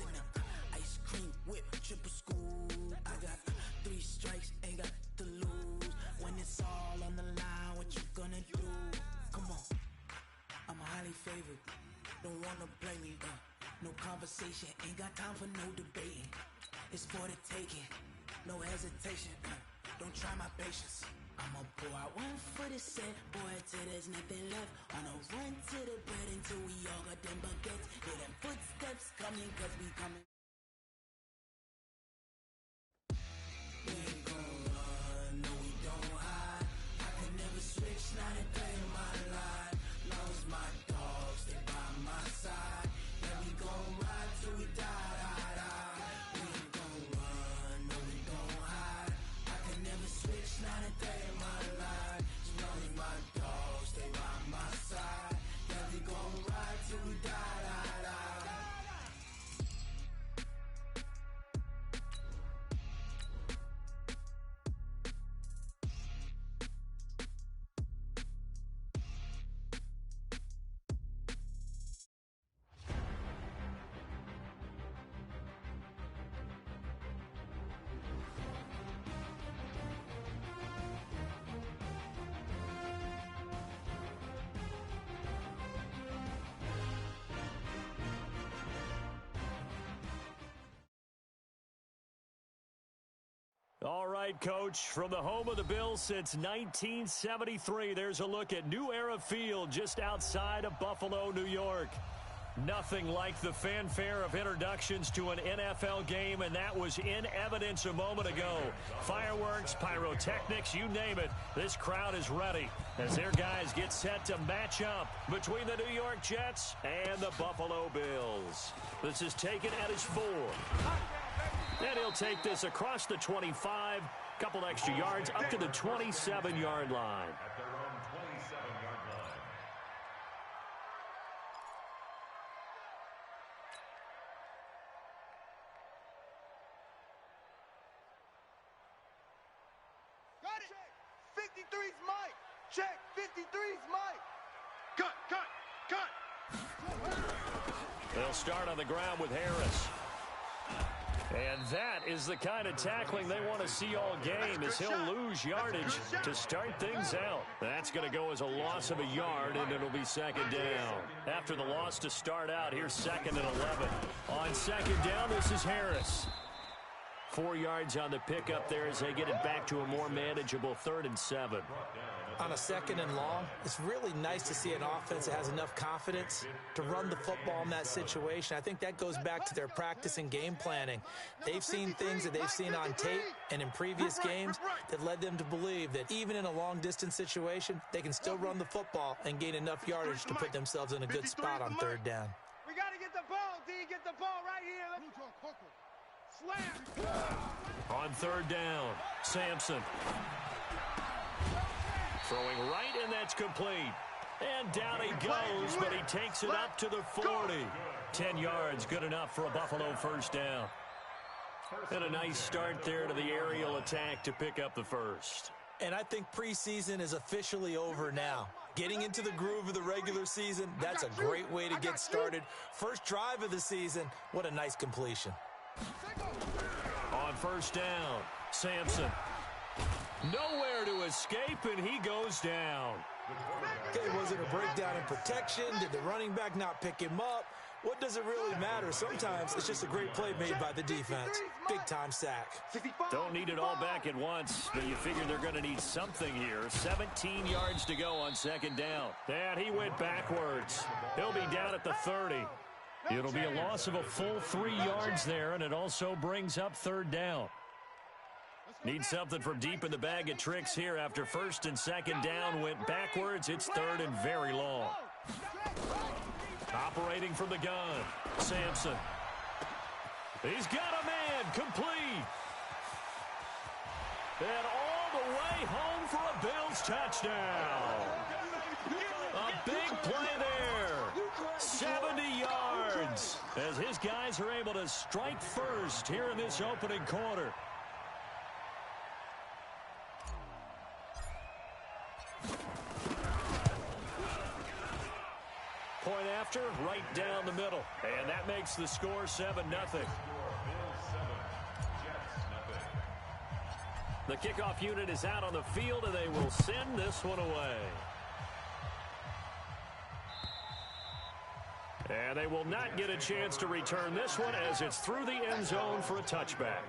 in the ice cream whip, triple scoop. I got 3 strikes, ain't got to lose. When it's all on the line, what you gonna do? Come on, I'm highly favored. Don't wanna play me, no conversation, ain't got time for no debating. It's for the taking, no hesitation, don't try my patience. I'ma pour out one for the set, boy, till there's nothing left. On a run to the bread until we all got them baguettes. Hear them footsteps coming, cause we coming. We ain't gon' run, no we don't hide. I can never switch, not a day in my life. Long as my dogs stay by my side. Yeah, we gon' ride till we die, die, die. We ain't gon' run, no we don't hide. I can never switch, not a day in my life. As long as my dogs stay by my side. Yeah, we gon' ride till we die, die, die. All right, Coach, from the home of the Bills since 1973, there's a look at New Era Field just outside of Buffalo, New York. Nothing like the fanfare of introductions to an NFL game, and that was in evidence a moment ago. Fireworks, pyrotechnics, you name it, this crowd is ready as their guys get set to match up between the New York Jets and the Buffalo Bills. This is taken at his 4. And he'll take this across the 25, couple extra yards, up to the 27-yard line. At their own 27-yard line. Got it! 53's Mike! Check! 53's Mike! Cut! They'll start on the ground with Harris. And that is the kind of tackling they want to see all game, as he'll lose yardage to start things out. That's going to go as a loss of a yard, and it'll be second down. After the loss to start out, here's 2nd and 11. On second down, this is Harris. 4 yards on the pickup there as they get it back to a more manageable 3rd and 7. On a 2nd and long, it's really nice to see an offense that has enough confidence to run the football in that situation. I think that goes back to their practice and game planning. They've seen things that they've seen on tape and in previous games that led them to believe that even in a long-distance situation, they can still run the football and gain enough yardage to put themselves in a good spot on 3rd down. We got to get the ball, D. Get the ball right here. Slam. On 3rd down, Sampson. Throwing right, and that's complete. And down he goes, but he takes it up to the 40. 10 yards, good enough for a Buffalo first down. And a nice start there to the aerial attack to pick up the first. And I think preseason is officially over now. Getting into the groove of the regular season, that's a great way to get started. First drive of the season, what a nice completion. On first down, Sampson. Nowhere to escape, and he goes down. Okay, was it a breakdown in protection? Did the running back not pick him up? What does it really matter? Sometimes it's just a great play made by the defense. Big-time sack. Don't need it all back at once, but you figure they're going to need something here. 17 yards to go on second down. And he went backwards. He'll be down at the 30. It'll be a loss of a full 3 yards there, and it also brings up 3rd down. Need something from deep in the bag of tricks here after 1st and 2nd down went backwards. It's 3rd and very long. Operating from the gun, Sampson. He's got a man, complete. And all the way home for a Bills touchdown. A big play there. 70 yards as his guys are able to strike first here in this opening quarter. Point after, right right down the middle. And that makes the score 7-0. The kickoff unit is out on the field, and they will send this one away. And they will not get a chance to return this one as it's through the end zone for a touchback.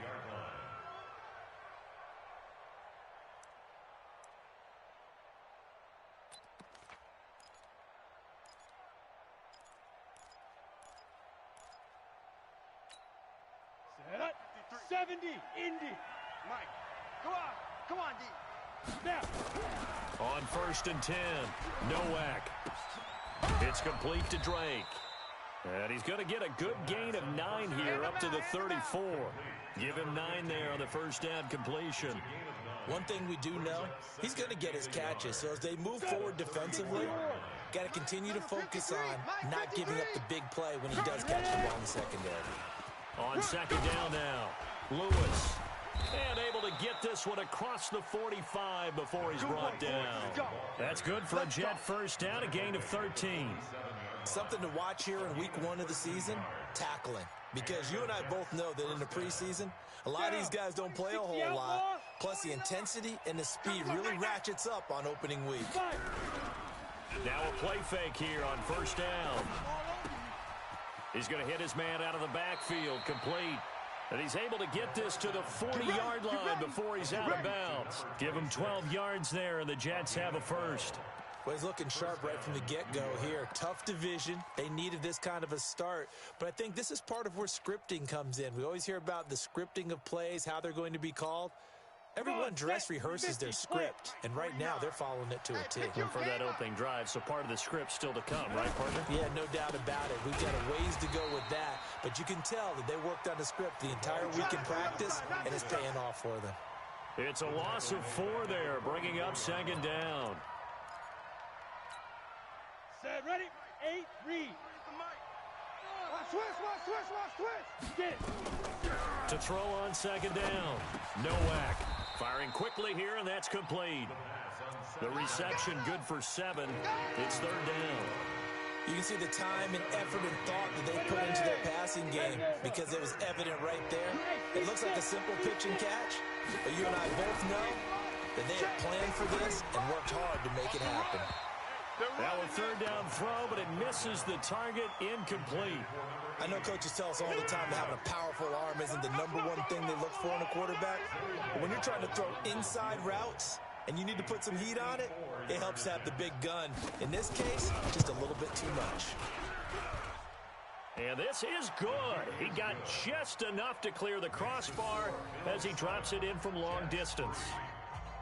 Set. 70. Indy. Mike. Come on, D. Snap. On 1st and 10, Nowak. It's complete to Drake. And he's going to get a good gain of 9 here up to the 34. Give him 9 there on the first down completion. One thing we do know, he's going to get his catches. So as they move forward defensively, got to continue to focus on not giving up the big play when he does catch the ball in the secondary. On 2nd down now, Lewis. And able to get this one across the 45 before he's brought down. That's good for a Jet first down, a gain of 13. Something to watch here in week 1 of the season, tackling. Because you and I both know that in the preseason, a lot of these guys don't play a whole lot. Plus the intensity and the speed really ratchets up on opening week. Now a play fake here on 1st down. He's going to hit his man out of the backfield, complete. And he's able to get this to the 40-yard line before he's out of bounds. Give him 12 yards there, and the Jets have a first. Well, he's looking sharp right from the get-go here. Tough division. They needed this kind of a start. But I think this is part of where scripting comes in. We always hear about the scripting of plays, how they're going to be called. Everyone dress rehearses their script, and right now they're following it to a T. And for that opening drive, so part of the script still to come, right, partner? Yeah, no doubt about it. We've got a ways to go with that, but you can tell that they worked on the script the entire week in practice, and it's paying off for them. It's a loss of 4 there, bringing up 2nd down. Set, ready? 8, read. Switch. Get. To throw on 2nd down, Nowak. Firing quickly here, and that's complete. The reception good for 7. It's 3rd down. You can see the time and effort and thought that they put into their passing game because it was evident right there. It looks like a simple pitch and catch, but you and I both know that they had planned for this and worked hard to make it happen. Now a 3rd down throw, but it misses the target, incomplete. I know coaches tell us all the time that having a powerful arm isn't the #1 thing they look for in a quarterback. But when you're trying to throw inside routes and you need to put some heat on it, it helps to have the big gun. In this case, just a little bit too much. And this is good. He got just enough to clear the crossbar as he drops it in from long distance.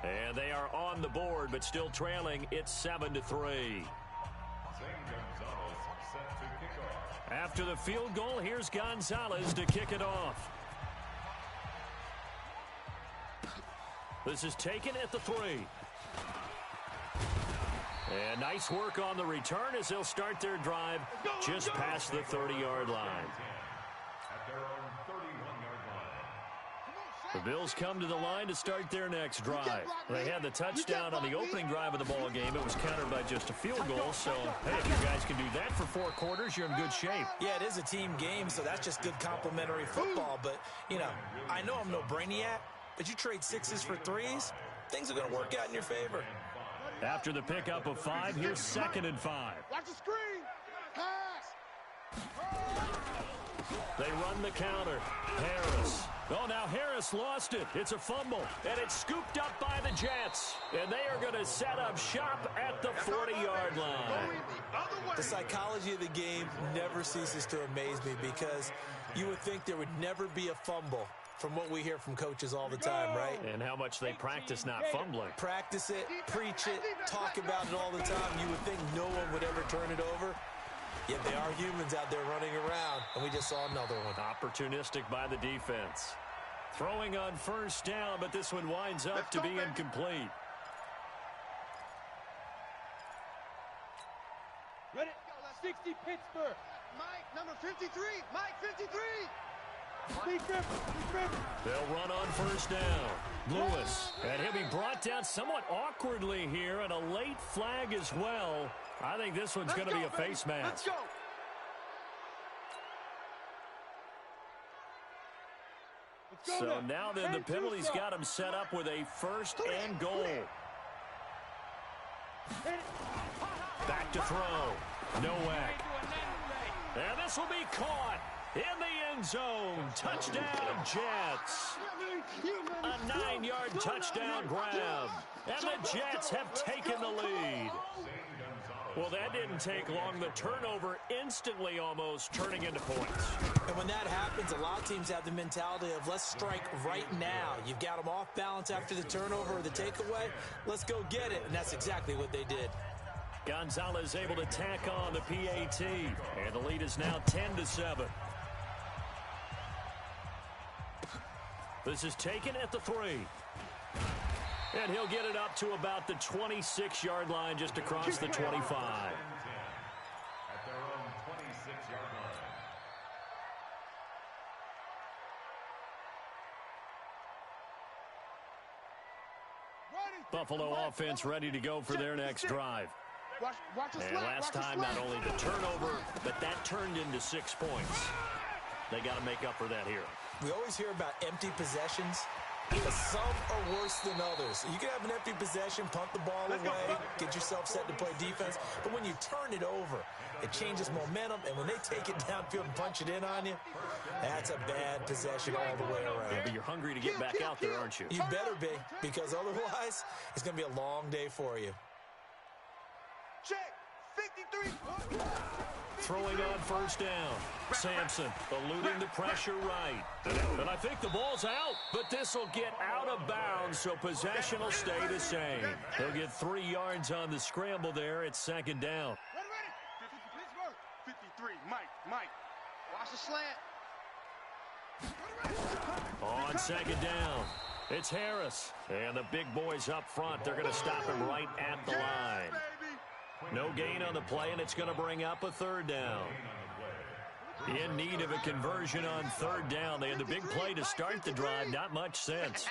And they are on the board, but still trailing. It's 7-3. After the field goal, here's Gonzalez to kick it off. This is taken at the 3. And nice work on the return as they'll start their drive just past the 30-yard line. The Bills come to the line to start their next drive. They had the touchdown on the opening drive of the ball game. It was countered by just a field goal. So, hey, if you guys can do that for 4 quarters, you're in good shape. Yeah, it is a team game, so that's just good complimentary football. But, you know, I know I'm no brainiac, but you trade 6s for 3s, things are going to work out in your favor. After the pickup of 5, here's 2nd and 5. Watch the screen. Pass. They run the counter. Harris. Oh, now Harris lost it. It's a fumble, and it's scooped up by the Jets. And they are going to set up shop at the 40-yard line. The psychology of the game never ceases to amaze me because you would think there would never be a fumble from what we hear from coaches all the time, right? And how much they practice not fumbling. Practice it, preach it, talk about it all the time. You would think no one would ever turn it over. Yet they are humans out there running around, and we just saw another one. Opportunistic by the defense. Throwing on 1st down, but this one winds up to be incomplete. Ready? 60 Pittsburgh. Mike, number 53. Mike, 53. They'll run on 1st down. Lewis, and he'll be brought down somewhat awkwardly here, and a late flag as well. I think this one's going to be a face mask. Let's go. So now then the penalty's got him set up with a 1st and goal. Back to throw. Nowak. And this will be caught in the end zone. Touchdown, Jets. A 9-yard touchdown grab. And the Jets have taken the lead. Well, that didn't take long. The turnover instantly almost turning into points. And when that happens, a lot of teams have the mentality of let's strike right now. You've got them off balance after the turnover or the takeaway. Let's go get it. And that's exactly what they did. Gonzalez able to tack on the PAT. And the lead is now 10-7. This is taken at the 3. And he'll get it up to about the 26-yard line just across the 25. At their own 26-yard line. Buffalo offense ready to go for their next drive. And last time, not only the turnover, but that turned into 6 points. They got to make up for that here. We always hear about empty possessions, but some are worse than others. You can have an empty possession, punt the ball away, get yourself set to play defense, but when you turn it over, it changes momentum, and when they take it downfield and punch it in on you, that's a bad possession all the way around. Yeah, but you're hungry to get back out there, aren't you? You better be, because otherwise, it's going to be a long day for you. Check. 53. Throwing on 1st down. Sampson eluding the pressure right. And I think the ball's out, but this will get out of bounds, so possession will stay the same. He'll get 3 yards on the scramble there. It's 2nd down. Ready. 53. Mike. Watch the slant. On 2nd down, it's Harris. And the big boys up front, they're going to stop him right at the line. No gain on the play, and it's going to bring up a 3rd down. In need of a conversion on 3rd down. They had the big play to start the drive. Not much sense.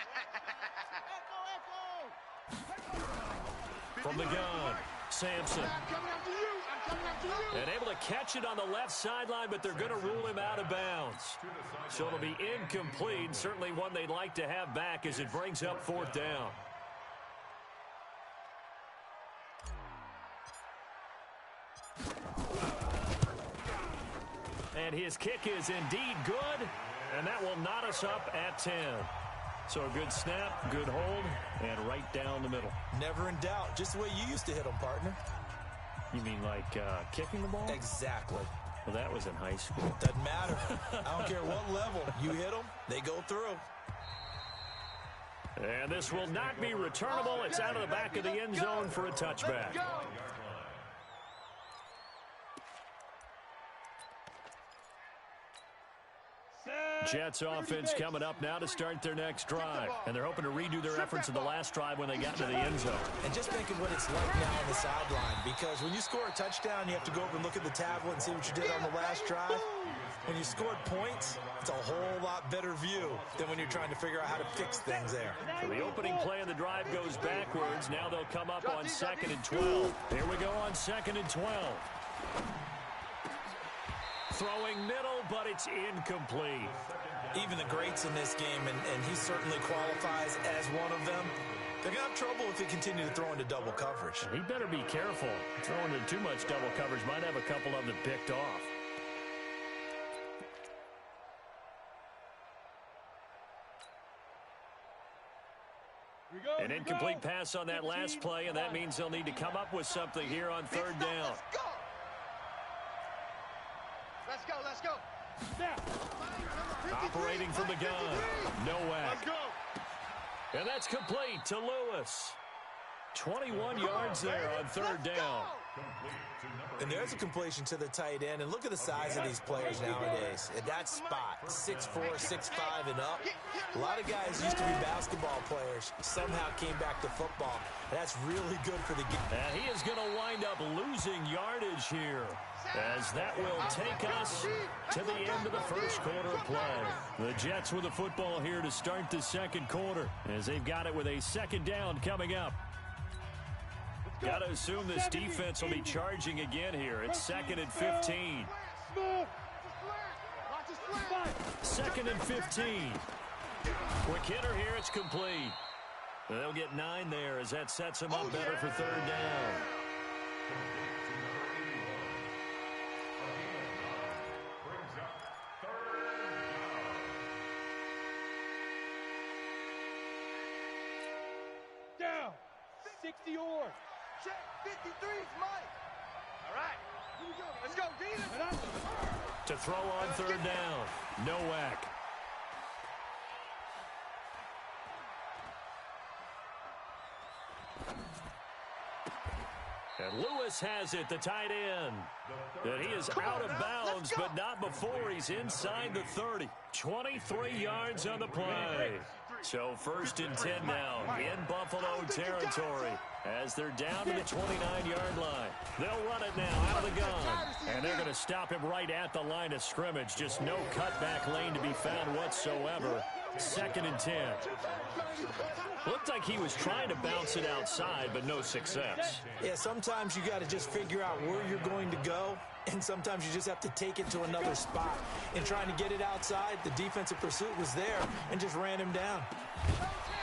From the gun, Sampson. And able to catch it on the left sideline, but they're going to rule him out of bounds. So it'll be incomplete. Certainly one they'd like to have back as it brings up 4th down. And his kick is indeed good, and that will knot us up at 10. So a good snap, good hold, and right down the middle. Never in doubt. Just the way you used to hit them, partner. You mean like kicking the ball? Exactly. Well, that was in high school. Doesn't matter. I don't care what level. You hit them, they go through. And this will not be returnable. It's out of the back of the end zone for a touchback. Jets offense coming up now to start their next drive. And they're hoping to redo their efforts in the last drive when they got to the end zone. And just think of what it's like now on the sideline, because when you score a touchdown, you have to go over and look at the tablet and see what you did on the last drive. When you scored points, it's a whole lot better view than when you're trying to figure out how to fix things there. So the opening play of the drive goes backwards. Now they'll come up on 2nd and 12. Here we go on 2nd and 12. Throwing middle, but it's incomplete. Even the greats in this game, and he certainly qualifies as one of them, they're going to have trouble if they continue to throw into double coverage. He better be careful. Throwing into too much double coverage might have a couple of them picked off. An incomplete pass on that last play, and that means they'll need to come up with something here on 3rd down. Let's go. Operating from the gun, Nowak. And that's complete to Lewis. 21 yards there on 3rd down. And there's a completion to the tight end. And look at the size of these players nowadays. At that spot, 6'4", 6'5", and up. A lot of guys used to be basketball players. Somehow came back to football. That's really good for the game. And he is going to wind up losing yardage here, as that will take us to the end of the 1st quarter of play. The Jets with the football here to start the 2nd quarter, as they've got it with a 2nd down coming up. Got to assume this defense will be charging again here. It's 2nd and 15. 2nd and 15. Quick hitter here, it's complete. They'll get 9 there as that sets them up better for third down. Down. 60 yards. Check. 53's Mike. All right. Here we go. Let's go, Dean. To throw on third down, Nowak. And Lewis has it, the tight end. And he is out of bounds, but not before he's inside the 30. 23 yards on the play. So 1st and 10 now in Buffalo territory as they're down to the 29-yard line. They'll run it now out of the gun. And they're going to stop him right at the line of scrimmage. Just no cutback lane to be found whatsoever. 2nd and 10. Looked like he was trying to bounce it outside, but no success. Yeah, sometimes you got to just figure out where you're going to go, and sometimes you just have to take it to another spot. In trying to get it outside, the defensive pursuit was there and just ran him down.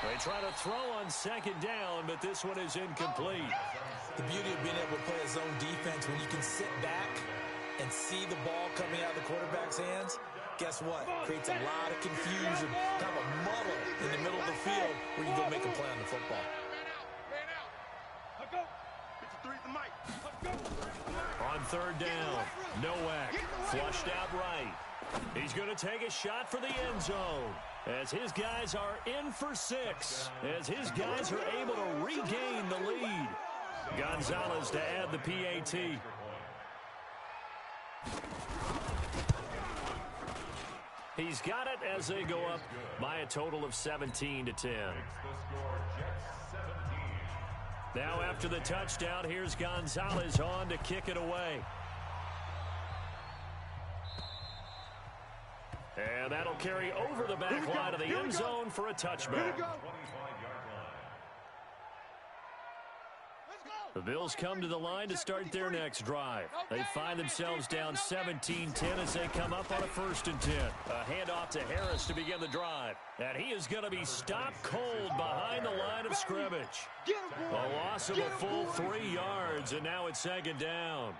They try to throw on 2nd down, but this one is incomplete. The beauty of being able to play a zone defense when you can sit back and see the ball coming out of the quarterback's hands, guess what? Creates a lot of confusion, kind of a muddle in the middle of the field where you go make a play on the football. Man out. Let's go. 53's the Mike. Let's go. On 3rd down, Nowak flushed out right. He's going to take a shot for the end zone as his guys are in for 6, as his guys are able to regain the lead. Gonzalez to add the PAT. He's got it as they go up by a total of 17-10. Now after the touchdown, here's Gonzalez on to kick it away. And that'll carry over the back line of the end zone for a touchback. The Bills come to the line to start their next drive. They find themselves down 17-10 as they come up on a 1st and 10. A handoff to Harris to begin the drive. And he is going to be stopped cold behind the line of scrimmage. A loss of a full 3 yards, and now it's 2nd down.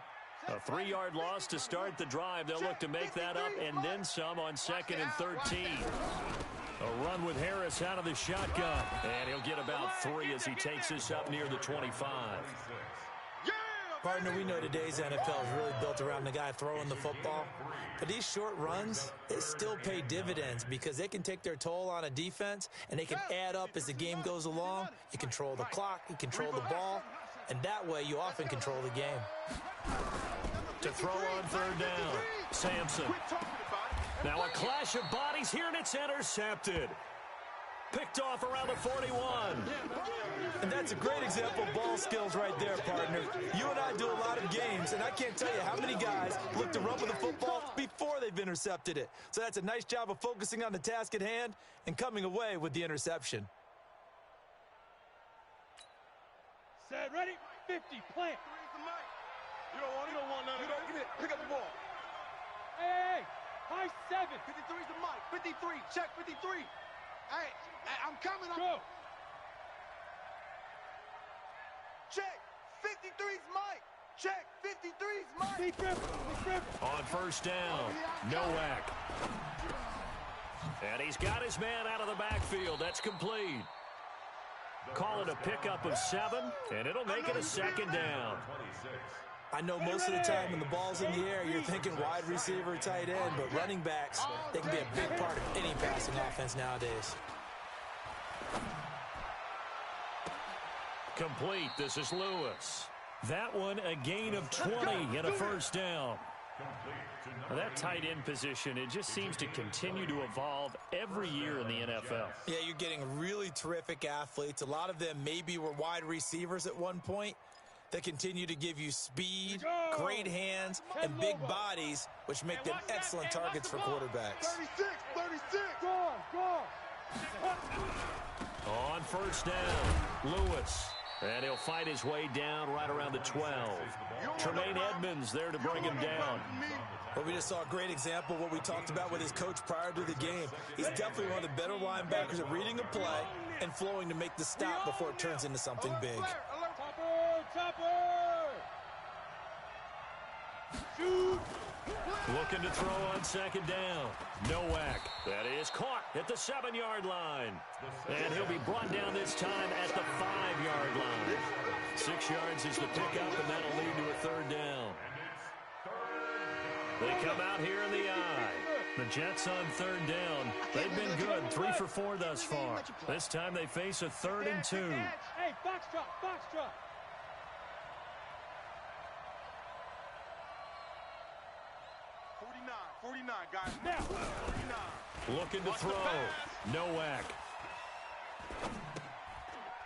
A 3-yard loss to start the drive. They'll look to make that up and then some on 2nd and 13. A run with Harris out of the shotgun. And he'll get about 3 as he takes this up near the 25. Partner, we know today's NFL is really built around the guy throwing the football. But these short runs, they still pay dividends because they can take their toll on a defense and they can add up as the game goes along. You control the clock, you control the ball, and that way you often control the game. To throw on 3rd down, Sampson. Now a clash of bodies here, and it's intercepted. Picked off around the 41. And that's a great example of ball skills right there, partner. You and I do a lot of games, and I can't tell you how many guys look to run with the football before they've intercepted it. So that's a nice job of focusing on the task at hand and coming away with the interception. Set, ready, 50, plant. You don't want none of it. Get it. Pick up the ball. Hey, high 7. 53's the Mike. 53. Check 53. Hey, I'm coming. Go. Check. 53's Mike. Check. 53's Mike. Big rip. On 1st down, Nowak. And he's got his man out of the backfield. That's complete. Call it a pickup of 7, and it'll make it a 2nd down. I know most of the time when the ball's in the air, you're thinking wide receiver, tight end, but running backs, they can be a big part of any passing offense nowadays. Complete. This is Lewis. That one a gain of 20 and a 1st down. That tight end position, it just seems to continue to evolve every year in the NFL. Yeah, you're getting really terrific athletes. A lot of them maybe were wide receivers at one point. They continue to give you speed, great hands, and big bodies, which make them excellent targets for quarterbacks. 36. Go. On 1st down, Lewis. And he'll fight his way down right around the 12. Tremaine Edmonds there to bring him down. Well, we just saw a great example of what we talked about with his coach prior to the game. He's definitely one of the better linebackers at reading a play and flowing to make the stop before it turns into something big. Shoot! Looking to throw on second down. Nowak. That is caught at the 7-yard line. And he'll be brought down this time at the 5-yard line. 6 yards is the pickup, and that'll lead to a third down. They come out here in the eye. The Jets on third down. They've been good, 3 for 4 thus far. This time they face a 3rd and 2. Hey, foxtrot, foxtrot. Guys. Now. 49. Looking to throw. Nowak.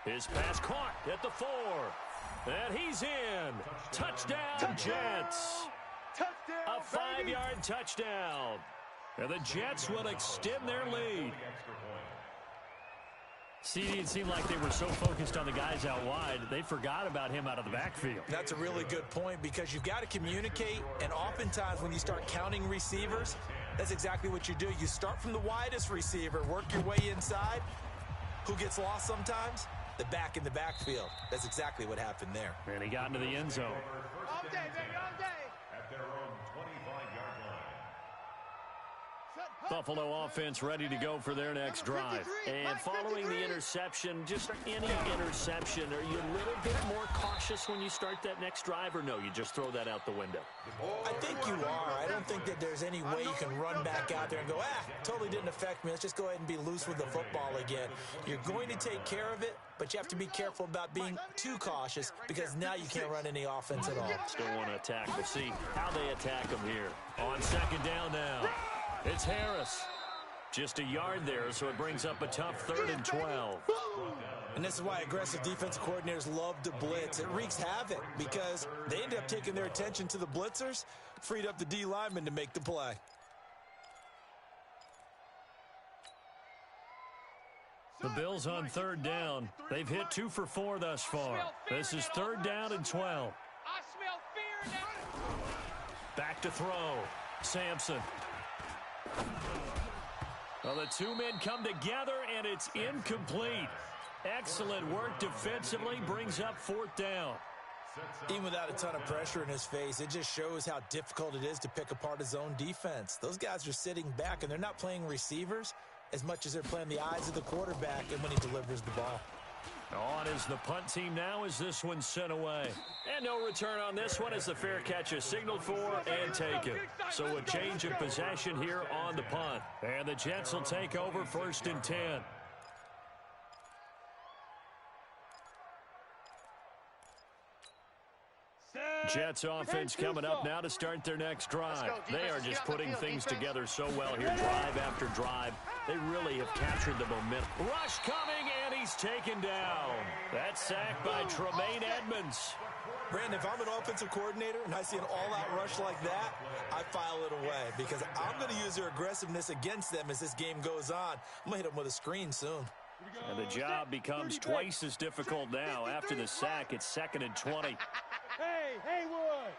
His pass caught at the 4. And he's in. Touchdown, Jets. Touchdown, A 5-yard touchdown. And the Jets will extend their lead. See, it seemed like they were so focused on the guys out wide, they forgot about him out of the backfield. That's a really good point because you've got to communicate, and oftentimes when you start counting receivers, that's exactly what you do. You start from the widest receiver, work your way inside. Who gets lost sometimes? The back in the backfield. That's exactly what happened there. And he got into the end zone. All day, baby, all day. At their own 25-yard line. Buffalo offense ready to go for their next drive. And following the interception, just any interception, are you a little bit more cautious when you start that next drive, or no, you just throw that out the window? I think you are. I don't think that there's any way you can run back out there and go, totally didn't affect me. Let's just go ahead and be loose with the football again. You're going to take care of it, but you have to be careful about being too cautious because now you can't run any offense at all. Still want to attack. We'll see how they attack them here. On second down now. It's Harris. Just a yard there, so it brings up a tough 3rd and 12. And this is why aggressive defensive coordinators love to blitz. It wreaks havoc because they end up taking their attention to the blitzers, freed up the D lineman to make the play. The Bills on third down. They've hit 2 for 4 thus far. This is 3rd down and 12. I smell fear now. Back to throw. Sampson. Well, the 2 men come together, and it's incomplete. Excellent work defensively, brings up 4th down. Even without a ton of pressure in his face, it just shows how difficult it is to pick apart his own defense. Those guys are sitting back, and they're not playing receivers as much as they're playing the eyes of the quarterback and when he delivers the ball. On is the punt team now as this one's sent away. And no return on this one as the fair catch is signaled for and taken. So a change of possession here on the punt. And the Jets will take over 1st and 10. Jets offense coming up now to start their next drive. They are just putting things together so well here, drive after drive. They really have captured the momentum. Rush coming, and he's taken down. That's sacked by Tremaine Edmonds. Brandon, if I'm an offensive coordinator and I see an all-out rush like that, I file it away because I'm going to use their aggressiveness against them as this game goes on. I'm going to hit them with a screen soon. And the job becomes twice as difficult now. After the sack, it's 2nd and 20. Hey, Haywood.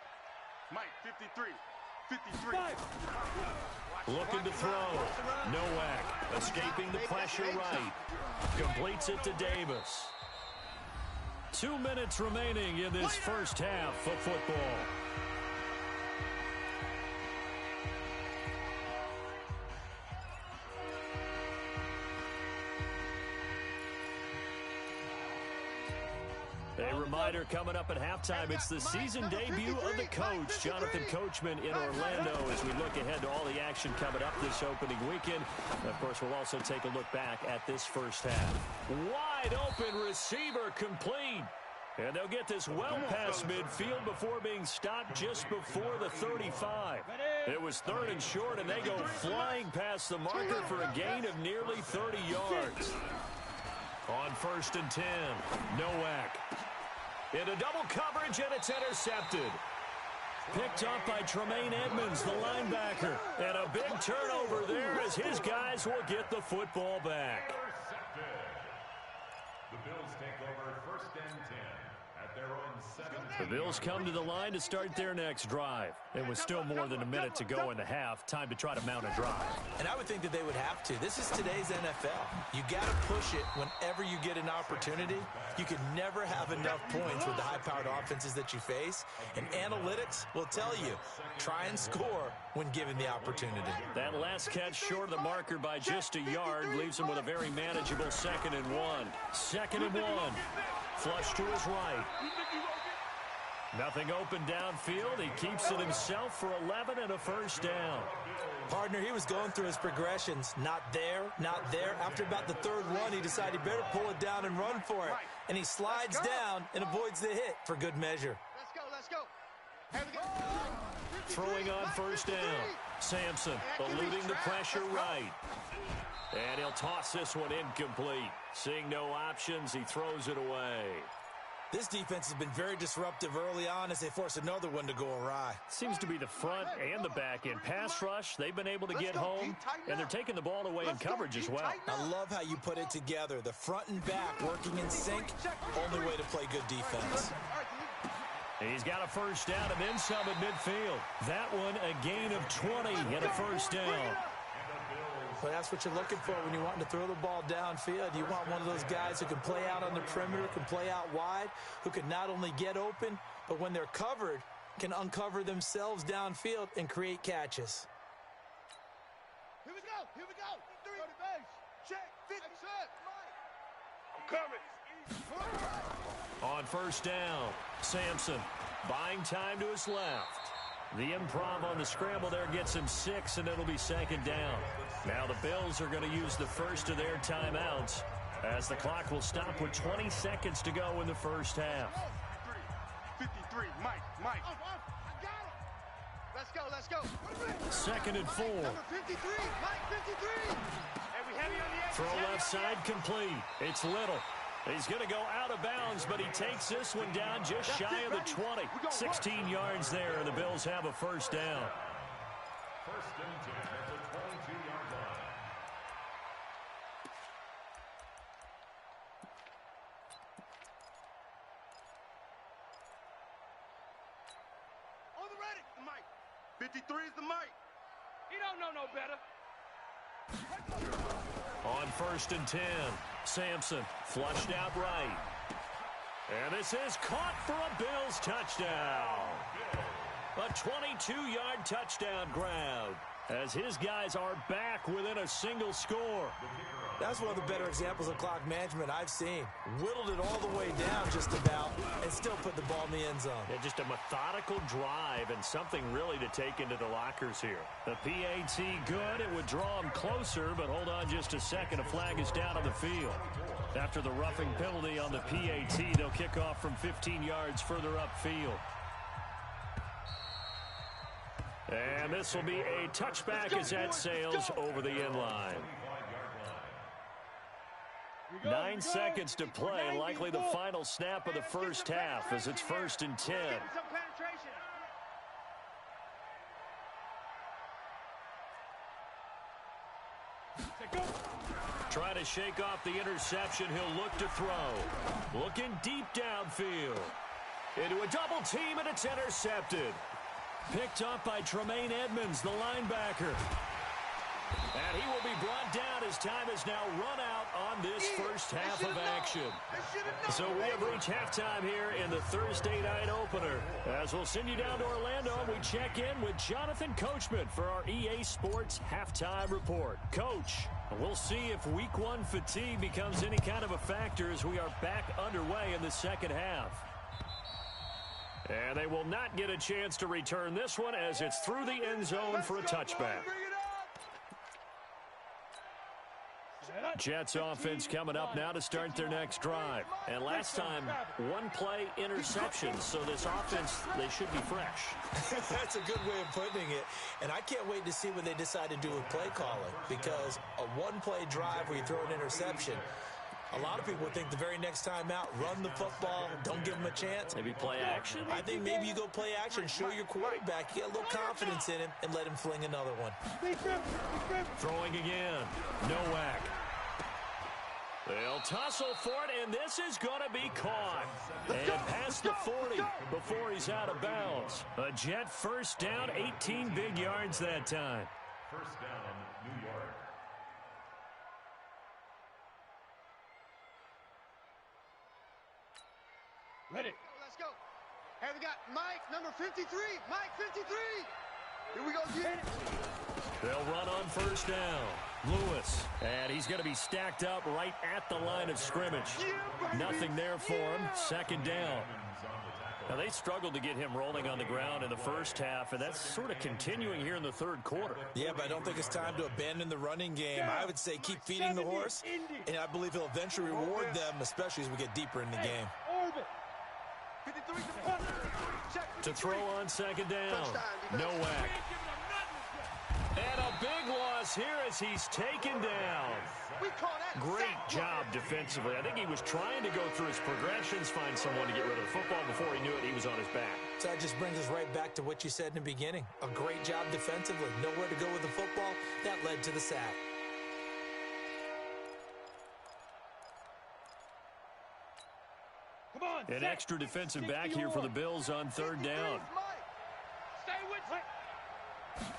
Mike, 53. 53. Looking to throw. Nowak escaping the pressure right. Completes it to Davis. 2 minutes remaining in this first half of football. A reminder coming up at halftime, it's the season debut of the coach, Jonathan Coachman in Orlando, as we look ahead to all the action coming up this opening weekend. And of course, we'll also take a look back at this first half. Wide open receiver complete. And they'll get this well past midfield before being stopped just before the 35. It was 3rd and short, and they go flying past the marker for a gain of nearly 30 yards. On 1st and 10, Nowak. Into double coverage, and it's intercepted. Picked up by Tremaine Edmonds, the linebacker. And a big turnover there as his guys will get the football back. The Bills take over 1st and 10 at their own 7-10. The Bills come to the line to start their next drive. It was still more than a minute to go in the half. Time to try to mount a drive. And I would think that they would have to. This is today's NFL. You got to push it whenever you get an opportunity. You can never have enough points with the high-powered offenses that you face. And analytics will tell you, try and score when given the opportunity. That last catch short of the marker by just a yard leaves him with a very manageable 2nd and 1. 2nd and 1. Flush to his right. Nothing open downfield. He keeps it himself for 11 and a 1st down. Partner, he was going through his progressions. Not there, not there. After about the 3rd one, he decided he better pull it down and run for it. And he slides down and avoids the hit for good measure. Let's go. Here we go. Throwing on 1st down. Sampson eluding the pressure right. And he'll toss this one incomplete. Seeing no options, he throws it away. This defense has been very disruptive early on as they force another one to go awry. Seems to be the front and the back end. Pass rush, they've been able to get home, and they're taking the ball away in coverage as well. I love how you put it together. The front and back working in sync, only way to play good defense. He's got a 1st down and then some at midfield. That one a gain of 20 and a 1st down. But that's what you're looking for when you're wanting to throw the ball downfield. You want one of those guys who can play out on the perimeter, can play out wide, who can not only get open, but when they're covered, can uncover themselves downfield and create catches. Here we go. 3 to base. Check. 50. I'm coming. On 1st down, Sampson buying time to his left. The improv on the scramble there gets him 6, and it'll be 2nd down. Now the Bills are going to use the first of their timeouts as the clock will stop with 20 seconds to go in the 1st half. 53, Mike. I got it. Let's go. 2nd and 4. Number 53, Mike 53. And we heavy on the edge. Throw left side complete. It's Little. He's going to go out of bounds, but he takes this one down just shy of the 20. 16 yards there, and the Bills have a 1st down. 1st and 10 at the 22-yard line. On the ready, Mike. 53 is the Mike. He don't know no better. On 1st and 10, Sampson flushed out right. And this is caught for a Bills touchdown. A 22-yard touchdown grab as his guys are back within a single score. That's one of the better examples of clock management I've seen. Whittled it all the way down just about and still put the ball in the end zone. Yeah, just a methodical drive and something really to take into the lockers here. The PAT good. It would draw him closer, but hold on just a second. A flag is down on the field. After the roughing penalty on the PAT, they'll kick off from 15 yards further upfield. And this will be a touchback as that sails over the end line. 9 seconds to play, likely the final snap of the 1st half as it's 1st and 10. Trying to shake off the interception, he'll look to throw. Looking deep downfield. Into a double team, and it's intercepted. Picked up by Tremaine Edmonds, the linebacker. And he will be brought down as time has now run out on this 1st half of action. So we have reached halftime here in the Thursday night opener. As we'll send you down to Orlando, we check in with Jonathan Coachman for our EA Sports Halftime Report. Coach, we'll see if Week 1 fatigue becomes any kind of a factor as we are back underway in the 2nd half. And they will not get a chance to return this one as it's through the end zone for a touchback. Jets offense coming up now to start their next drive. And last time, 1-play interception. So this offense, they should be fresh. That's a good way of putting it. And I can't wait to see what they decide to do with play calling. Because a 1-play drive where you throw an interception, a lot of people would think the very next time out, run the football, don't give him a chance. Maybe play action? I think maybe you go play action, show your quarterback, get a little confidence in him, and let him fling another one. Throwing again. Nowak. They'll tussle for it, and this is going to be caught. And past the 40 before he's out of bounds. A Jet first down, 18 big yards that time. First down, New York. Ready. Let's go. Hey, we got Mike, number 53. Mike, 53. Here we go, again. They'll run on first down. Lewis, and he's going to be stacked up right at the line of scrimmage. Nothing there for him. Second down. Now, they struggled to get him rolling on the ground in the first half, and that's sort of continuing here in the third quarter. Yeah, but I don't think it's time to abandon the running game. I would say keep feeding the horse, and I believe he'll eventually reward them, especially as we get deeper in the game. Orbit. 53 to punt. Check. To throw on second down. Nowak. And a big loss here as he's taken down. We call that Great job defensively. I think he was trying to go through his progressions, find someone to get rid of the football. Before he knew it, he was on his back. So that just brings us right back to what you said in the beginning. A great job defensively. Nowhere to go with the football. That led to the sack. Come on. An extra defensive back here for the Bills on third down. Stay with me.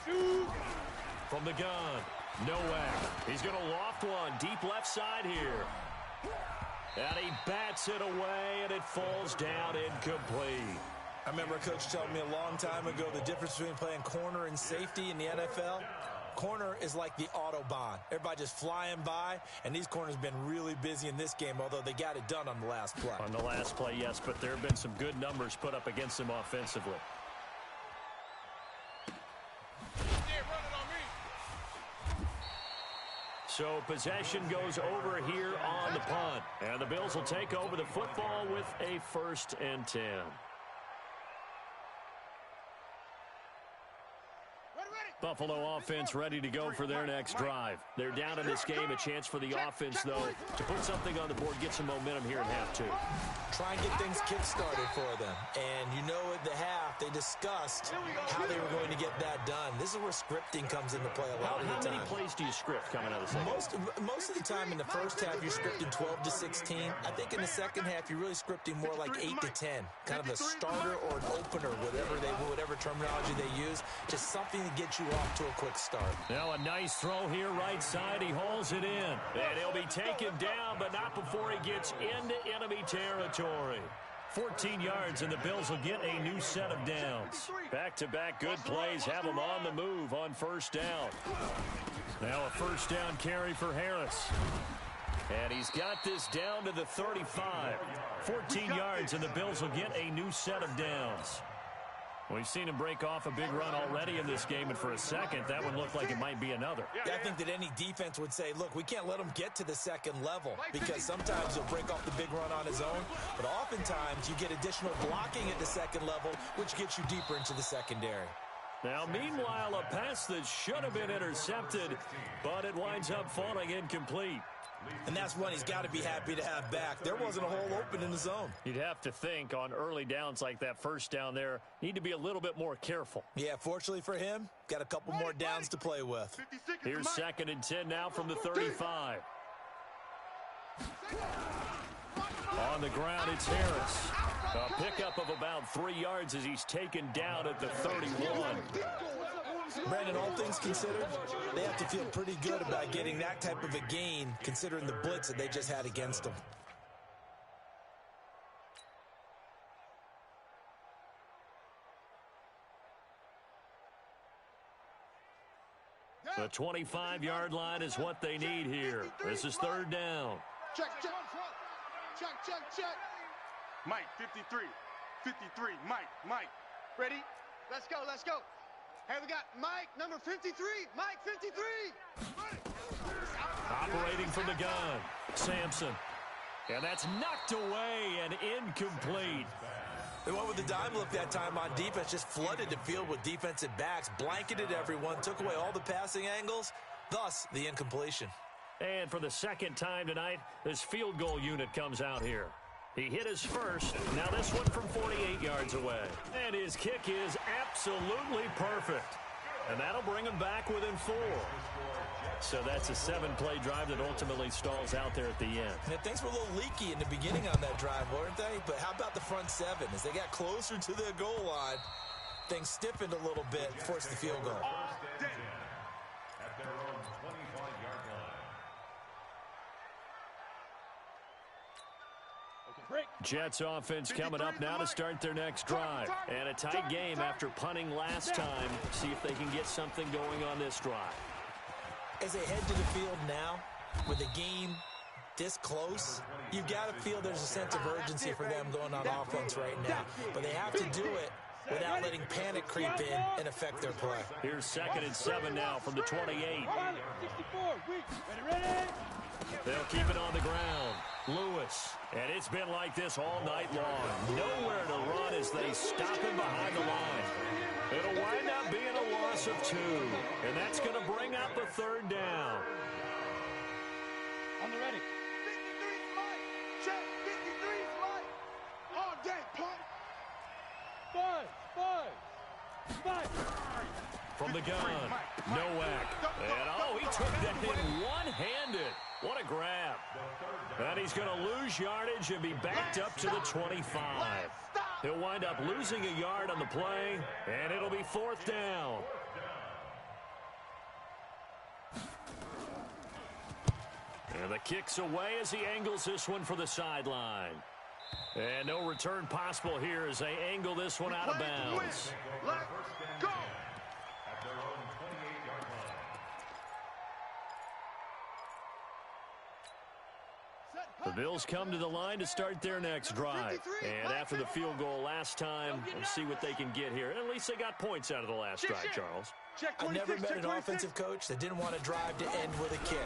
Shoot. From the gun, Nowak. He's going to loft one deep left side here. And he bats it away, and it falls down incomplete. I remember a coach telling me a long time ago the difference between playing corner and safety in the NFL. Corner is like the Autobahn. Everybody just flying by, and these corners have been really busy in this game, although they got it done on the last play. On the last play, yes, but there have been some good numbers put up against them offensively. So possession goes over here on the punt. And the Bills will take over the football with a 1st and 10. Buffalo offense ready to go for their next drive. They're down in this game. A chance for the offense, though, to put something on the board, get some momentum here in half two. Try and get things kick-started for them. And you know at the half, they discussed how they were going to get that done. This is where scripting comes into play a lot of the time. How many plays do you script coming out of the second? Most of the time in the first half, you're scripting 12 to 16. I think in the second half, you're really scripting more like 8 to 10. Kind of a starter or an opener, whatever terminology they use. Just something to get you off to a quick start. Now a nice throw here right side. He hauls it in. And he'll be taken down, but not before he gets into enemy territory. 14 yards, and the Bills will get a new set of downs. Back-to-back good plays have them on the move on first down. Now a first down carry for Harris. And he's got this down to the 35. 14 yards, and the Bills will get a new set of downs. We've seen him break off a big run already in this game, and for a second, that one looked like it might be another. Yeah, I think that any defense would say, look, we can't let him get to the second level, because sometimes he'll break off the big run on his own, but oftentimes you get additional blocking at the second level, which gets you deeper into the secondary. Now, meanwhile, a pass that should have been intercepted, but it winds up falling incomplete. And that's one he's got to be happy to have back. There wasn't a hole open in the zone. You'd have to think on early downs like that first down there, need to be a little bit more careful. Yeah, fortunately for him, got a couple more downs to play with. Here's 2nd and 10 now from the 35. On the ground, it's Harris. A pickup of about 3 yards as he's taken down at the 31. Brandon, all things considered, they have to feel pretty good about getting that type of a gain, considering the blitz that they just had against them. The 25-yard line is what they need here. This is 3rd down. Check. Mike, 53. 53. Mike. Ready? Let's go. Hey, we got Mike, number 53. Mike, 53. Operating from the gun, Sampson. And that's knocked away and incomplete. They went with the dime look that time on defense, just flooded the field with defensive backs, blanketed everyone, took away all the passing angles, thus the incompletion. And for the second time tonight, this field goal unit comes out here. He hit his first. Now this one from 48 yards away. And his kick is absolutely perfect. And that'll bring him back within 4. So that's a 7-play drive that ultimately stalls out there at the end. And things were a little leaky in the beginning on that drive, weren't they? But how about the front seven? As they got closer to their goal line, things stiffened a little bit, forced the field goal. At their own 25-yard line. Jets offense coming up now to start their next drive. And a tight game after punting last time. See if they can get something going on this drive. As they head to the field now, with the game this close, you've got to feel there's a sense of urgency for them going on offense right now. But they have to do it without letting panic creep in and affect their play. Here's 2nd and 7 now from the 28. 64, ready. They'll keep it on the ground. Lewis. And it's been like this all night long. Nowhere to run as they stop him behind the line. It'll wind up being a loss of 2. And that's going to bring up a 3rd down. On the ready. 53's Mike. Check. 53's Mike. All day, punk. 5. From the gun, Nowak. And, oh, he took that in one-handed. What a grab. And he's going to lose yardage and be backed up to the 25. He'll wind up losing a yard on the play, and it'll be 4th down. And the kick's away as he angles this one for the sideline. And no return possible here as they angle this one out of bounds. Let's go. At their own 28-yard line. The Bills come to the line to start their next drive. And after the field goal last time, we'll see what they can get here. At least they got points out of the last drive, Charles. I never met an offensive coach that didn't want to drive to end with a kick.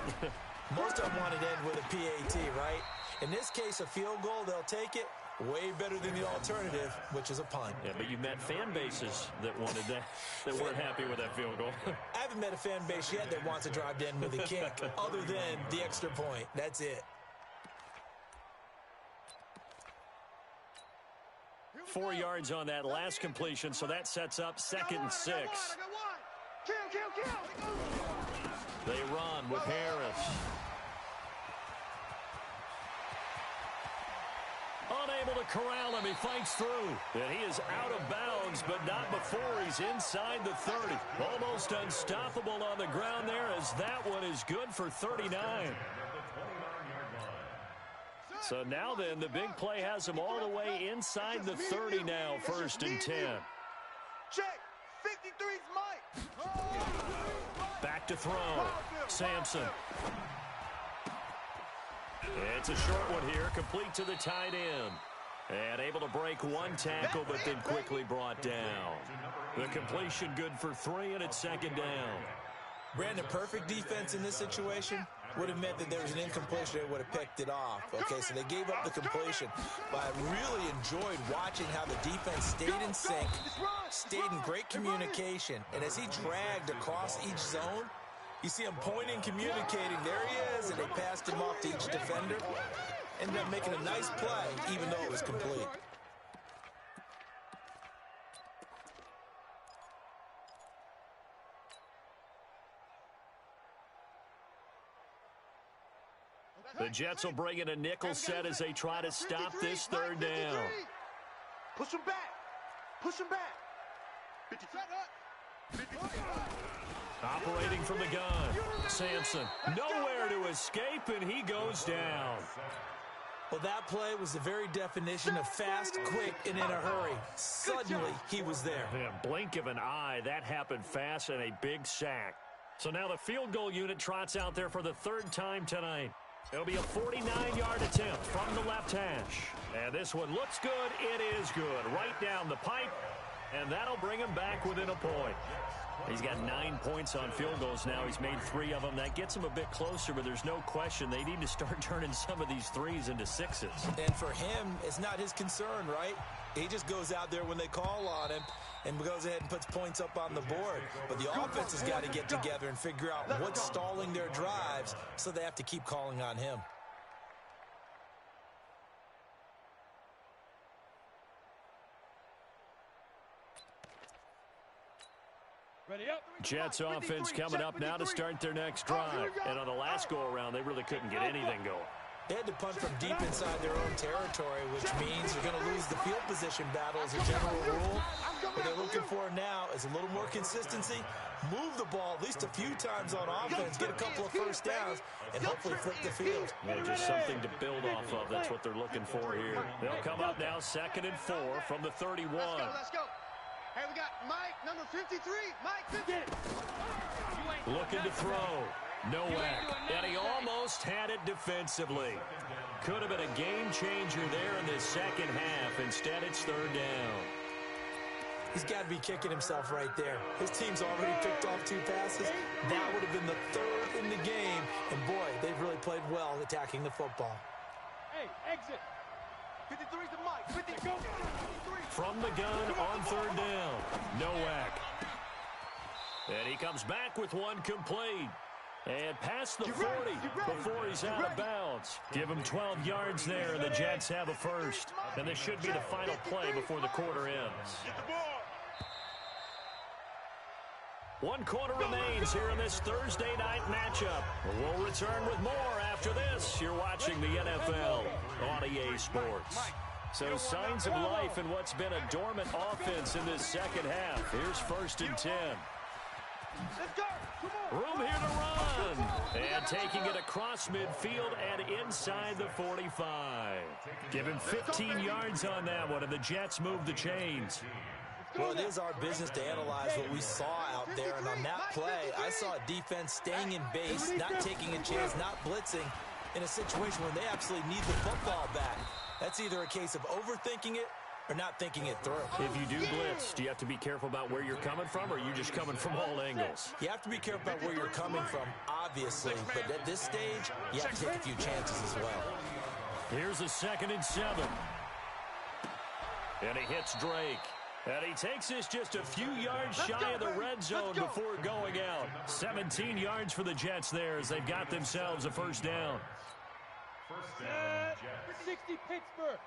Most of them wanted to end with a PAT, right? In this case, a field goal, they'll take it. Way better than the alternative, which is a punt. Yeah, but you met fan bases that wanted that, that weren't happy with that field goal. I haven't met a fan base yet that wants to drive to end with a kick, other than the extra point. That's it. 4 yards on that last completion, so that sets up 2nd and 6. Kill. They run with Harris. Unable to corral him, he fights through. And he is out of bounds, but not before he's inside the 30. Almost unstoppable on the ground there, as that one is good for 39. So now then, the big play has him all the way inside the 30 now, 1st and 10. Check. 53's Mike. Back to throw. Sampson. It's a short one here, complete to the tight end. And able to break one tackle, but then quickly brought down. The completion good for 3, and it's 2nd down. Brandon, perfect defense in this situation would have meant that there was an incompletion. They would have picked it off. Okay, so they gave up the completion. But I really enjoyed watching how the defense stayed in sync, stayed in great communication. And as he dragged across each zone, you see him pointing, communicating. There he is, and they passed him off to each defender. Ended up making a nice play, even though it was complete. The Jets will bring in a nickel set as they try to stop this 3rd down. Push him back. 53. Operating from the gun. Sampson, nowhere to escape, and he goes down. Well, that play was the very definition of fast, quick, and in a hurry. Suddenly, he was there. Yeah, blink of an eye, that happened fast, and a big sack. So now the field goal unit trots out there for the 3rd time tonight. It'll be a 49-yard attempt from the left hash. And this one looks good. It is good. Right down the pipe. And that'll bring him back within a point. He's got 9 points on field goals now. He's made 3 of them. That gets him a bit closer, but there's no question they need to start turning some of these 3s into 6s. And for him, it's not his concern, right? He just goes out there when they call on him and goes ahead and puts points up on the board. But the offense has got to get together and figure out what's stalling their drives, so they have to keep calling on him. Jets offense coming up now to start their next drive. And on the last go-around, they really couldn't get anything going. They had to punt from deep inside their own territory, which means you're going to lose the field position battle as a general rule. What they're looking for now is a little more consistency, move the ball at least a few times on offense, get a couple of first downs, and hopefully flip the field. Yeah, just something to build off of. That's what they're looking for here. They'll come up now 2nd and 4 from the 31. Let's go. Hey, we got Mike, number 53. Mike, 50. Looking to throw. Nowak, and he almost had it defensively. Could have been a game changer there in this second half. Instead, it's 3rd down. He's got to be kicking himself right there. His team's already picked off 2 passes. That would have been the 3rd in the game. And, boy, they've really played well attacking the football. Hey, exit. 53's the Mike. 50. Go. 53. From the gun on 3rd down. Nowak. And he comes back with one complete. And past the 40 before he's out of bounds. Give him 12 yards there, and the Jets have a first. And this should be the final play before the quarter ends. 1 quarter remains here in this Thursday night matchup. We'll return with more after this. You're watching the NFL on EA Sports. So signs of life in what's been a dormant offense in this second half. Here's 1st and 10. Let's go. Come on. Room here to run. And taking it across midfield and inside the 45. Give him 15 yards on that one, and the Jets move the chains. Well, it is our business to analyze what we saw out there, and on that play, I saw a defense staying in base, not taking a chance, not blitzing, in a situation where they absolutely need the football back. That's either a case of overthinking it or not thinking it through. If you do blitz, do you have to be careful about where you're coming from, or are you just coming from all angles? You have to be careful about where you're coming from, obviously, but at this stage, you have to take a few chances as well. Here's a 2nd and 7. And he hits Drake. And he takes this just a few yards shy of the red zone before going out. 17 yards for the Jets there as they've got themselves a 1st down. 60 Pittsburgh.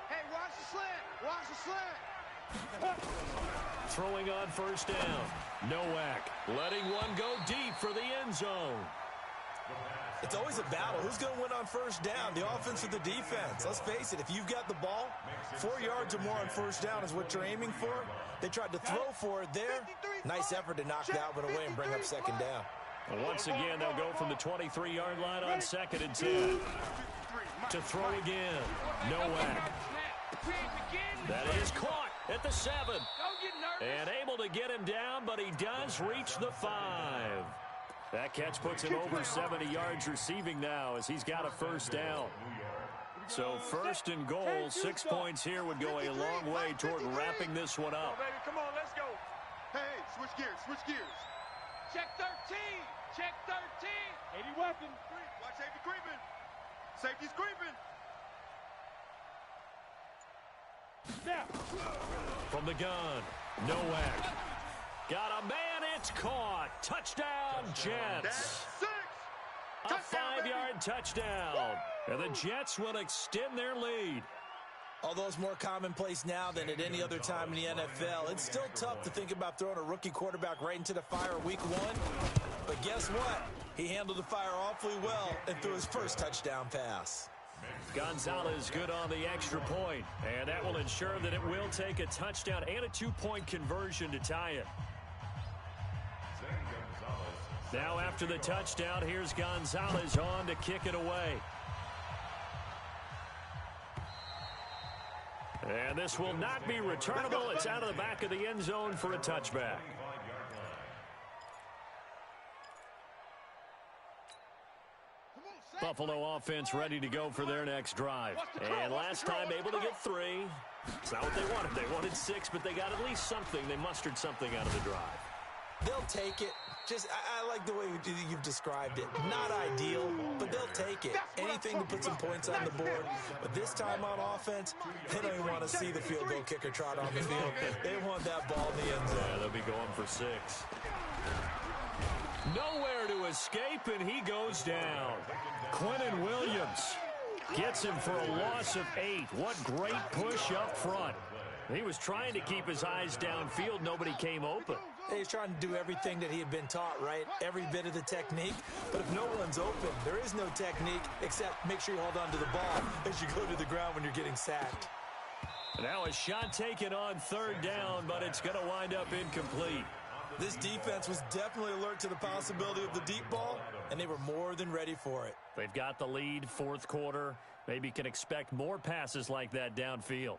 Hey, watch the slant. Watch the slant. Throwing on 1st down. Nowak letting one go deep for the end zone. It's always a battle. Who's going to win on 1st down, the offense or the defense? Let's face it, if you've got the ball, 4 yards or more on 1st down is what you're aiming for. They tried to throw for it there. Nice effort to knock that one away and bring up 2nd down. And once again, they'll go from the 23-yard line on 2nd and 10. To throw again. Nowak. That is caught at the 7. And able to get him down, but he does reach the 5. That catch puts him over 70 yards receiving now as he's got a 1st down. So 1st and goal, 6 points here would go a long way toward wrapping this one up. Come on, let's go. Hey, switch gears, switch gears. Check 13. Check 13. 80 weapon. Watch safety creeping. Safety's creeping. Now. From the gun, Nowak. Got a man, it's caught. Touchdown, Jets. That's 6. A 5-yard touchdown. And the Jets will extend their lead. Although it's more commonplace now than at any other time in the NFL, it's still tough to think about throwing a rookie quarterback right into the fire week 1. But guess what? He handled the fire awfully well and threw his first touchdown pass. Gonzalez good on the extra point, and that will ensure that it will take a touchdown and a 2-point conversion to tie it. Now after the touchdown, here's Gonzalez on to kick it away. And this will not be returnable. It's out of the back of the end zone for a touchback. Buffalo offense ready to go for their next drive. And last time able to get 3. It's not what they wanted. They wanted 6, but they got at least something. They mustered something out of the drive. They'll take it. I like the way you've described it. Not ideal, but they'll take it. Anything to put some points on the board. But this time on offense, they don't even want to see the field goal kicker trot on the field. They want that ball in the end zone. Yeah, they'll be going for 6. Nowhere to escape, and he goes down. Quentin Williams gets him for a loss of 8. What great push up front. He was trying to keep his eyes downfield. Nobody came open. He's trying to do everything that he had been taught, right? Every bit of the technique. But if no one's open, there is no technique except make sure you hold on to the ball as you go to the ground when you're getting sacked. Now a shot taken on third down, but it's going to wind up incomplete. This defense was definitely alert to the possibility of the deep ball, and they were more than ready for it. They've got the lead, fourth quarter. Maybe can expect more passes like that downfield.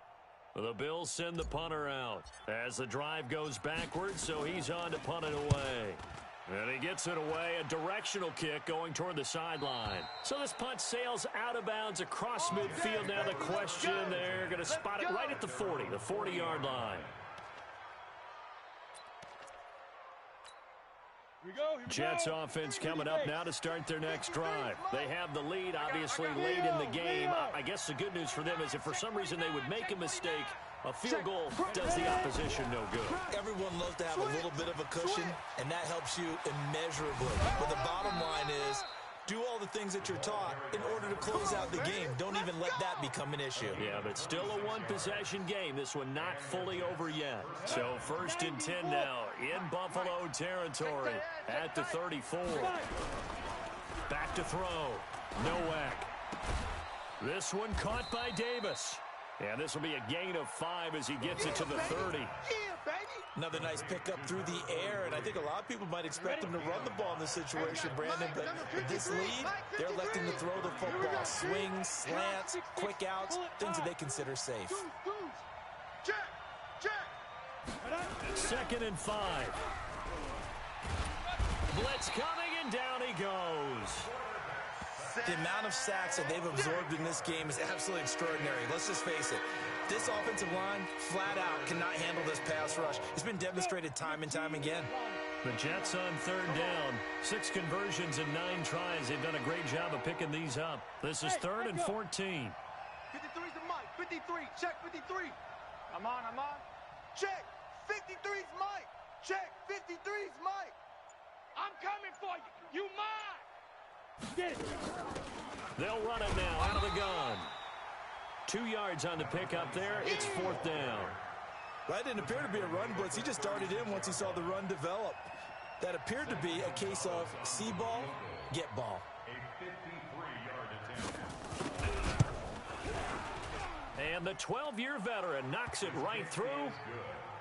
The Bills send the punter out as the drive goes backwards, so he's on to punt it away. And he gets it away, a directional kick going toward the sideline. So this punt sails out of bounds across midfield. Now the question, they're going to spot it right at the 40, the 40-yard line. Jets offense coming up now to start their next drive. They have the lead, obviously, late in the game. I guess the good news for them is if for some reason they would make a mistake, a field goal does the opposition no good. Everyone loves to have a little bit of a cushion, and that helps you immeasurably. But the bottom line is, do all the things that you're taught in order to close out the game. Don't even let that become an issue. Yeah, but still a one-possession game. This one not fully over yet. So 1st and 10 now in Buffalo territory at the 34. Back to throw. Nowak. This one caught by Davis. And this will be a gain of 5 as he gets it to the 30. Another nice pickup through the air, and I think a lot of people might expect him to run the ball in this situation, Brandon, but with this lead, they're electing to throw the football. Swings, slants, quick outs, things that they consider safe. Second and 5. Blitz coming, and down he goes. The amount of sacks that they've absorbed in this game is absolutely extraordinary. Let's just face it. This offensive line, flat out, cannot handle this pass rush. It's been demonstrated time and time again. The Jets on third down. 6 conversions in 9 tries. They've done a great job of picking these up. This is 3rd and 14. 53's the Mike. 53. Check 53. I'm on. Check. 53's Mike. Check. 53's Mike. I'm coming for you. You mine. They'll run it now out of the gun. 2 yards on the pick up there. It's 4th down. That didn't appear to be a run blitz. He just darted in once he saw the run develop. That appeared to be a case of see ball, get ball. And the 12-year veteran knocks it right through.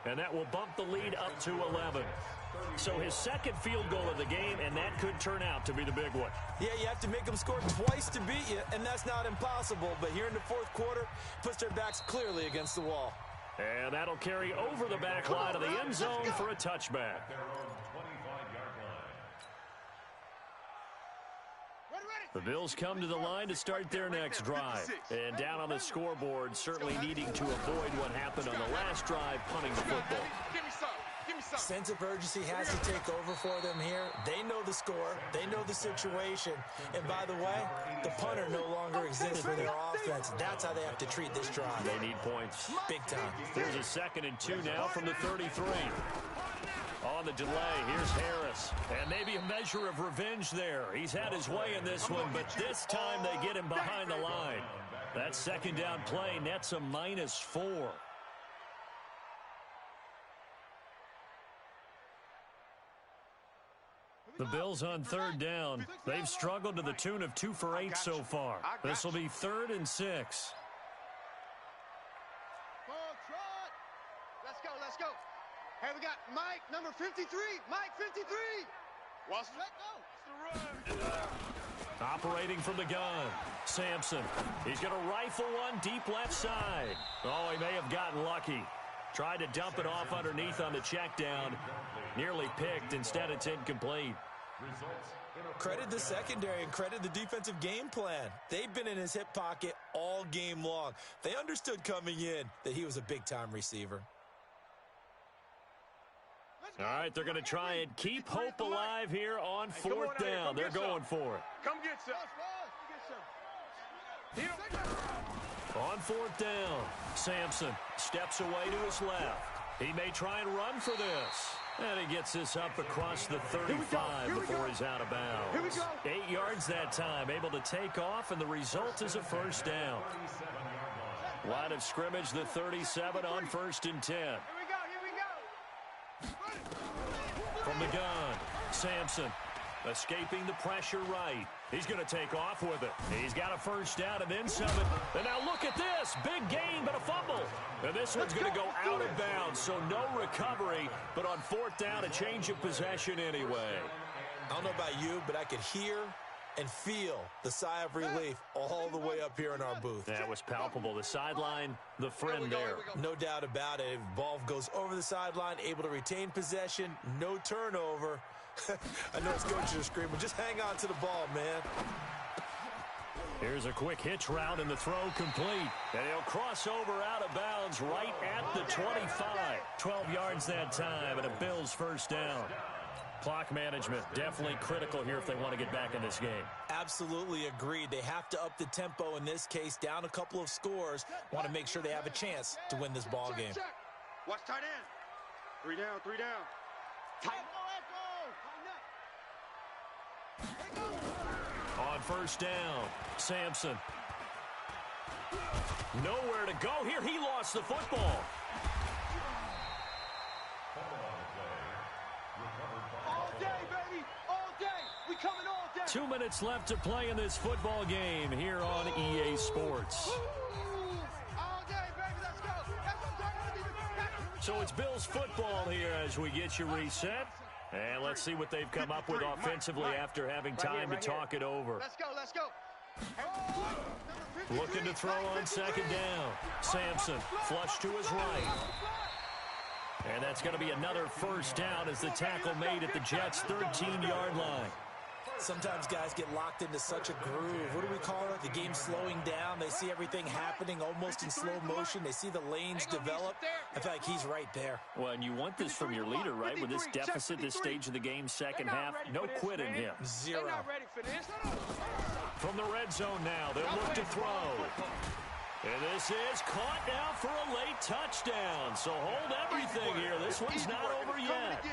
And that will bump the lead up to 11. So his second field goal of the game, and that could turn out to be the big one. Yeah, you have to make them score twice to beat you, and that's not impossible. But here in the fourth quarter, puts their backs clearly against the wall. And that'll carry over the back line of the end zone for a touchback. The Bills come to the line to start their next drive. And down on the scoreboard, certainly needing to avoid what happened on the last drive, punting the football. Sense of urgency has to take over for them here. They know the score. They know the situation. And by the way, the punter no longer exists for their offense. That's how they have to treat this drive. They need points. Big time. Here's a 2nd and 2 now from the 33. On the delay, here's Harris. And maybe a measure of revenge there. He's had his way in this one, but this time they get him behind the line. That 2nd down play nets a -4. The Bills on third down. They've struggled to the tune of 2 for 8 so far. This will be 3rd and 6. Let's go. Hey, we got Mike, number 53. Mike, 53. Let's go. Operating from the gun. Sampson. He's going to rifle one deep left side. Oh, he may have gotten lucky. Tried to dump it off underneath on the check down. Nearly picked. Instead, it's incomplete. Credit the secondary and credit the defensive game plan. They've been in his hip pocket all game long. They understood coming in that he was a big-time receiver. All right, they're going to try and keep hope alive here on 4th down. They're going for it. Come get some. On 4th down, Sampson steps away to his left. He may try and run for this. And he gets this up across the 35 before he's out of bounds. 8 yards that time, able to take off, and the result is a 1st down. Line of scrimmage, the 37 on 1st and 10. Here we go. From the gun, Sampson escaping the pressure right. He's going to take off with it. He's got a first down and then some. And now look at this. Big gain, but a fumble. And this one's going to go out of bounds, so no recovery. But on fourth down, a change of possession anyway. I don't know about you, but I could hear and feel the sigh of relief all the way up here in our booth. That was palpable. The sideline, the friend there. No doubt about it. Ball goes over the sideline, able to retain possession, no turnover. I know it's coaches are screaming, just hang on to the ball, man. Here's a quick hitch route, and the throw complete. And he'll cross over out of bounds right at the 25. 12 yards that time, and a Bills first down. Clock management definitely critical here if they want to get back in this game. Absolutely agreed. They have to up the tempo in this case, down a couple of scores. Want to make sure they have a chance to win this ball game. Check. Watch tight end. 3 down, 3 down. Tight. On first down, Sampson. Nowhere to go here. He lost the football. All day, baby. All day. We coming all day. 2 minutes left to play in this football game here on EA Sports. All day, baby. Let's go. That's what I'm talking about. So it's Bills football here as we get you reset. And let's see what they've come up with offensively after having time to talk it over. Let's go, let's go. Looking to throw on second down. Sampson, flush to his right. And that's going to be another first down as the tackle made at the Jets' 13-yard line. Sometimes guys get locked into such a groove. What do we call it? The game slowing down. They see everything happening almost in slow motion. They see the lanes develop. I feel like he's right there. Well, and you want this from your leader, right? With this deficit, this stage of the game, second half, no quitting him. Zero. They're not ready for this. From the red zone now, they'll look to throw. And this is caught now for a late touchdown. So hold everything here. This one's not over yet.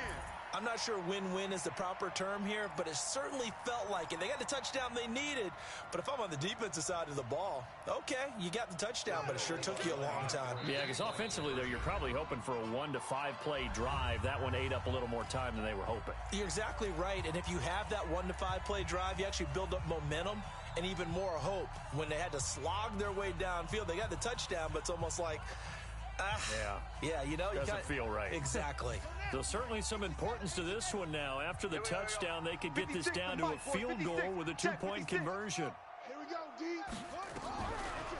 I'm not sure win-win is the proper term here, but it certainly felt like it. They got the touchdown they needed, but if I'm on the defensive side of the ball, okay, you got the touchdown, but it sure took you a long time. Yeah, because offensively, though, you're probably hoping for a 1 to 5 play drive. That one ate up a little more time than they were hoping. You're exactly right, and if you have that 1 to 5 play drive, you actually build up momentum and even more hope. When they had to slog their way downfield, they got the touchdown, but it's almost like, yeah, you know, doesn't feel right. Exactly. So certainly some importance to this one now. After the touchdown, they could get this down to a field goal with a 2-point conversion. Here we go, D.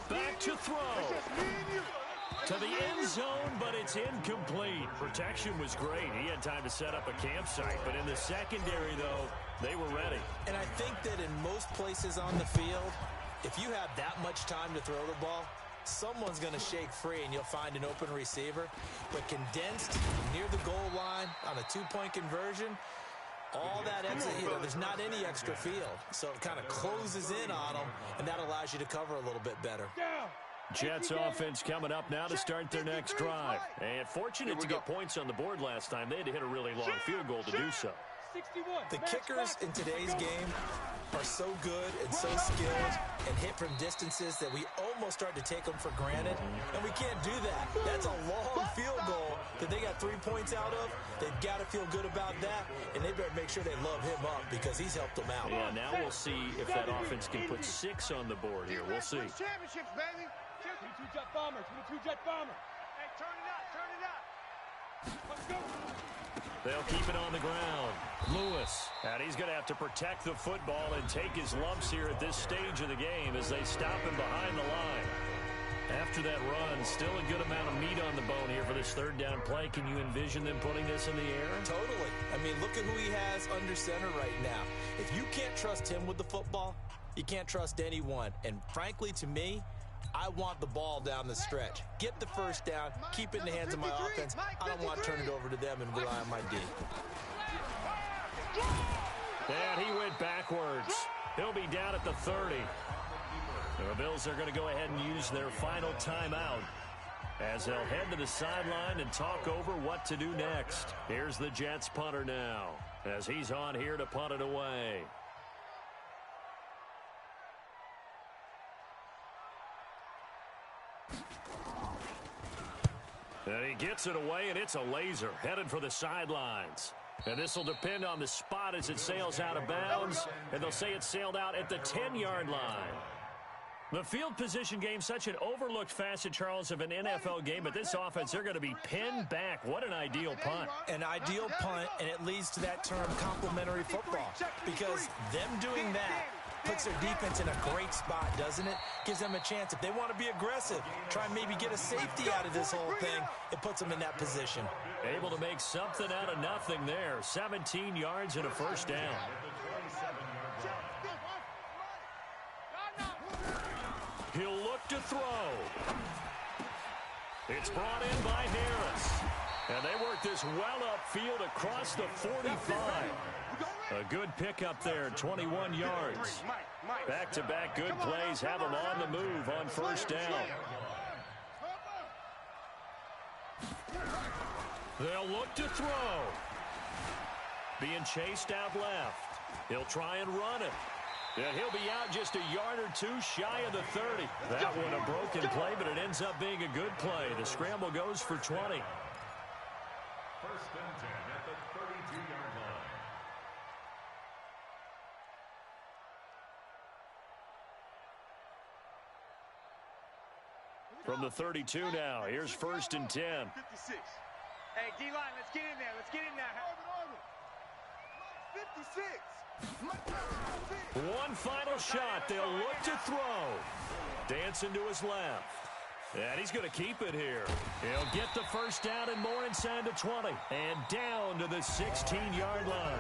Back to throw. To the end zone, but it's incomplete. Protection was great. He had time to set up a campsite, but in the secondary, though, they were ready. And I think that in most places on the field, if you have that much time to throw the ball, someone's going to shake free and you'll find an open receiver. But condensed near the goal line on a 2-point conversion, all that extra, there's not any extra field. So it kind of closes in on them, and that allows you to cover a little bit better. Jets offense coming up now to start their next drive. And fortunate to get points on the board last time. They had to hit a really long field goal to do so. The kickers in today's game are so good and so skilled and hit from distances that we almost start to take them for granted, and we can't do that. That's a long field goal that they got 3 points out of. They've got to feel good about that, and they better make sure they love him up because he's helped them out. Yeah, now we'll see if that offense can put 6 on the board here. We'll see. Championships, baby. 22 jet bomber, 22 jet bomber. Hey, turn it up, turn it up. Let's go. They'll keep it on the ground. Lewis, and he's going to have to protect the football and take his lumps here at this stage of the game as they stop him behind the line. After that run, still a good amount of meat on the bone here for this third down play. Can you envision them putting this in the air? Totally. I mean, look at who he has under center right now. If you can't trust him with the football, you can't trust anyone. And frankly, to me, I want the ball down the stretch. Get the first down, keep it in the hands of my offense. I don't want to turn it over to them and rely on my D. And he went backwards. He'll be down at the 30. The Bills are going to go ahead and use their final timeout as they'll head to the sideline and talk over what to do next. Here's the Jets punter now as he's on here to punt it away. And he gets it away, and it's a laser headed for the sidelines. And this will depend on the spot as it sails out of bounds. And they'll say it sailed out at the 10-yard line. The field position game, such an overlooked facet, Charles, of an NFL game. But this offense, they're going to be pinned back. What an ideal punt. An ideal punt, and it leads to that term complementary football. Because them doing that puts their defense in a great spot, doesn't it? Gives them a chance. If they want to be aggressive, try and maybe get a safety out of this whole thing, it puts them in that position. Able to make something out of nothing there. 17 yards and a first down. He'll look to throw. It's brought in by Harris. And they work this well upfield across the 45. A good pickup there, 21 yards. Back-to-back good plays have them on the move on first down. They'll look to throw. Being chased out left. He'll try and run it. And he'll be out just a yard or two shy of the 30. That one a broken play, but it ends up being a good play. The scramble goes for 20. First and 10 at the 32-yard line. From the 32 now, here's first and 10. 56. Hey, D-line, let's get in there. Let's get in there. 56. One final shot. They'll look to throw. Dancing to his left. And he's going to keep it here. He'll get the first down and more inside the 20. And down to the 16-yard line.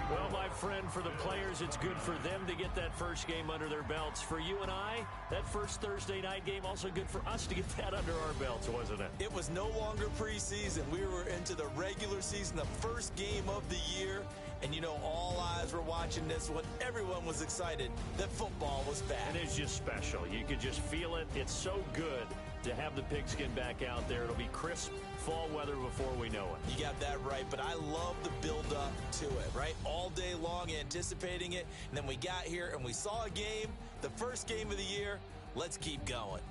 Well, my friend, for the players, it's good for them to get that first game under their belts. For you and I, that first Thursday night game, also good for us to get that under our belts, wasn't it? It was no longer preseason. We were into the regular season, the first game of the year. And, you know, all eyes were watching this when everyone was excited that football was back. And it's just special. You could just feel it. It's so good to have the pigskin back out there. It'll be crisp fall weather before we know it. You got that right, but I love the build-up to it, right? All day long anticipating it, and then we got here and we saw a game, the first game of the year. Let's keep going.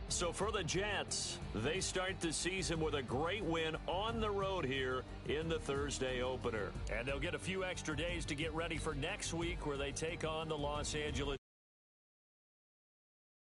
So for the Jets, they start the season with a great win on the road here in the Thursday opener. And they'll get a few extra days to get ready for next week where they take on the Los Angeles